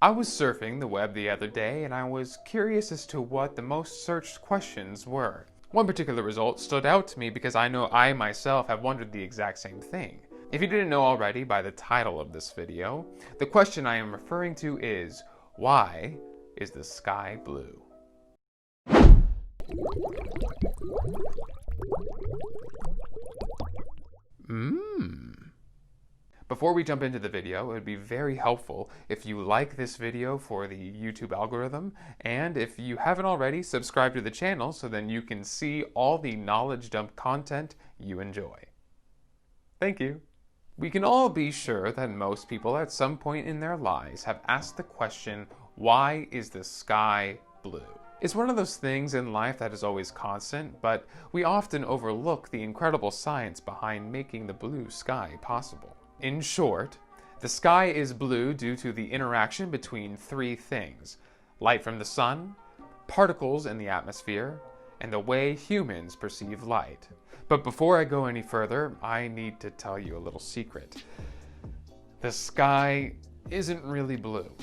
I was surfing the web the other day and I was curious as to what the most searched questions were. One particular result stood out to me because I know I myself have wondered the exact same thing. If you didn't know already by the title of this video, the question I am referring to is, why is the sky blue? Before we jump into the video, it would be very helpful if you like this video for the YouTube algorithm, and if you haven't already, subscribe to the channel so then you can see all the knowledge dump content you enjoy. Thank you. We can all be sure that most people at some point in their lives have asked the question, why is the sky blue? It's one of those things in life that is always constant, but we often overlook the incredible science behind making the blue sky possible. In short, the sky is blue due to the interaction between three things: light from the sun, particles in the atmosphere, and the way humans perceive light. But before I go any further, I need to tell you a little secret. The sky isn't really blue.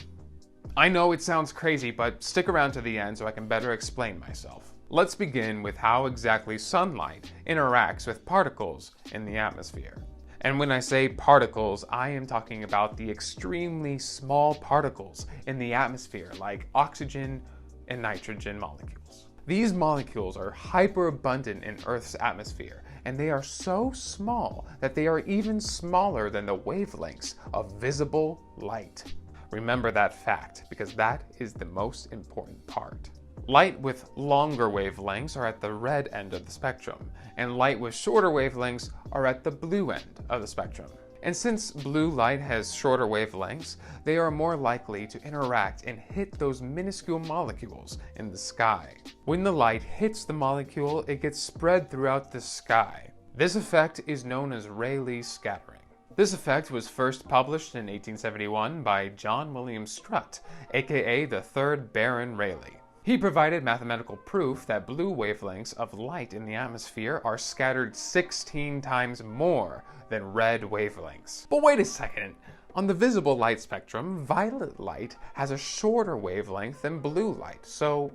I know it sounds crazy, but stick around to the end so I can better explain myself. Let's begin with how exactly sunlight interacts with particles in the atmosphere. And when I say particles, I am talking about the extremely small particles in the atmosphere, like oxygen and nitrogen molecules. These molecules are hyperabundant in Earth's atmosphere, and they are so small that they are even smaller than the wavelengths of visible light. Remember that fact, because that is the most important part. Light with longer wavelengths are at the red end of the spectrum, and light with shorter wavelengths are at the blue end of the spectrum. And since blue light has shorter wavelengths, they are more likely to interact and hit those minuscule molecules in the sky. When the light hits the molecule, it gets spread throughout the sky. This effect is known as Rayleigh scattering. This effect was first published in 1871 by John William Strutt, aka the third Baron Rayleigh. He provided mathematical proof that blue wavelengths of light in the atmosphere are scattered 16 times more than red wavelengths. But wait a second. On the visible light spectrum, violet light has a shorter wavelength than blue light, so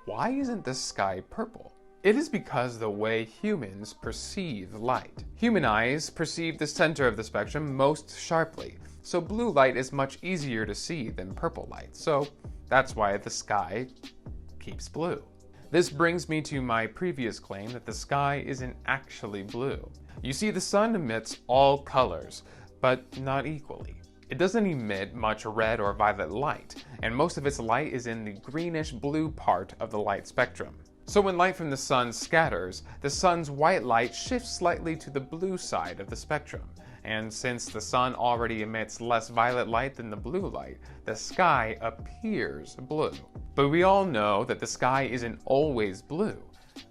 why isn't the sky purple? It is because the way humans perceive light. Human eyes perceive the center of the spectrum most sharply, so blue light is much easier to see than purple light, so that's why the sky keeps blue. This brings me to my previous claim that the sky isn't actually blue. You see, the sun emits all colors, but not equally. It doesn't emit much red or violet light, and most of its light is in the greenish-blue part of the light spectrum. So when light from the sun scatters, the sun's white light shifts slightly to the blue side of the spectrum. And since the sun already emits less violet light than the blue light, the sky appears blue. But we all know that the sky isn't always blue.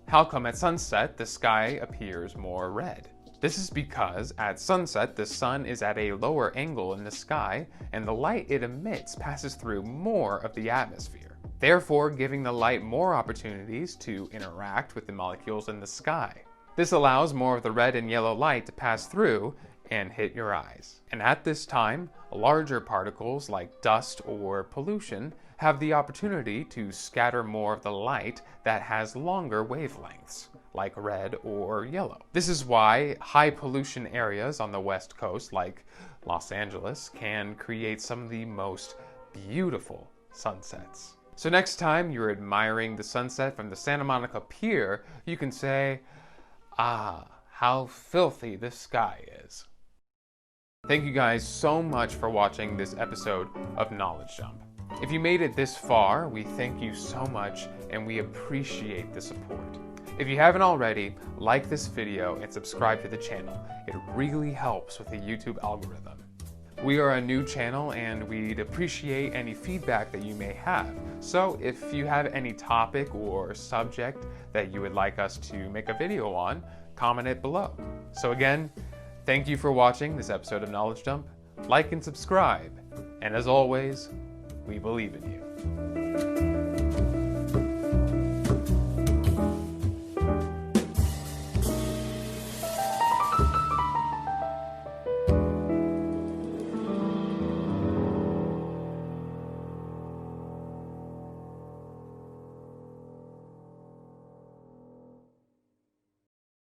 How come at sunset the sky appears more red? This is because at sunset the sun is at a lower angle in the sky, and the light it emits passes through more of the atmosphere, therefore giving the light more opportunities to interact with the molecules in the sky. This allows more of the red and yellow light to pass through and hit your eyes. And at this time, larger particles like dust or pollution have the opportunity to scatter more of the light that has longer wavelengths, like red or yellow. This is why high pollution areas on the West Coast, like Los Angeles, can create some of the most beautiful sunsets. So next time you're admiring the sunset from the Santa Monica Pier, you can say, "Ah, how filthy the sky is." Thank you guys so much for watching this episode of Knowledge Dump. If you made it this far, we thank you so much and we appreciate the support. If you haven't already, like this video and subscribe to the channel. It really helps with the YouTube algorithm. We are a new channel and we'd appreciate any feedback that you may have. So if you have any topic or subject that you would like us to make a video on, comment it below. So again, thank you for watching this episode of Knowledge Dump. Like and subscribe. And as always, we believe in you.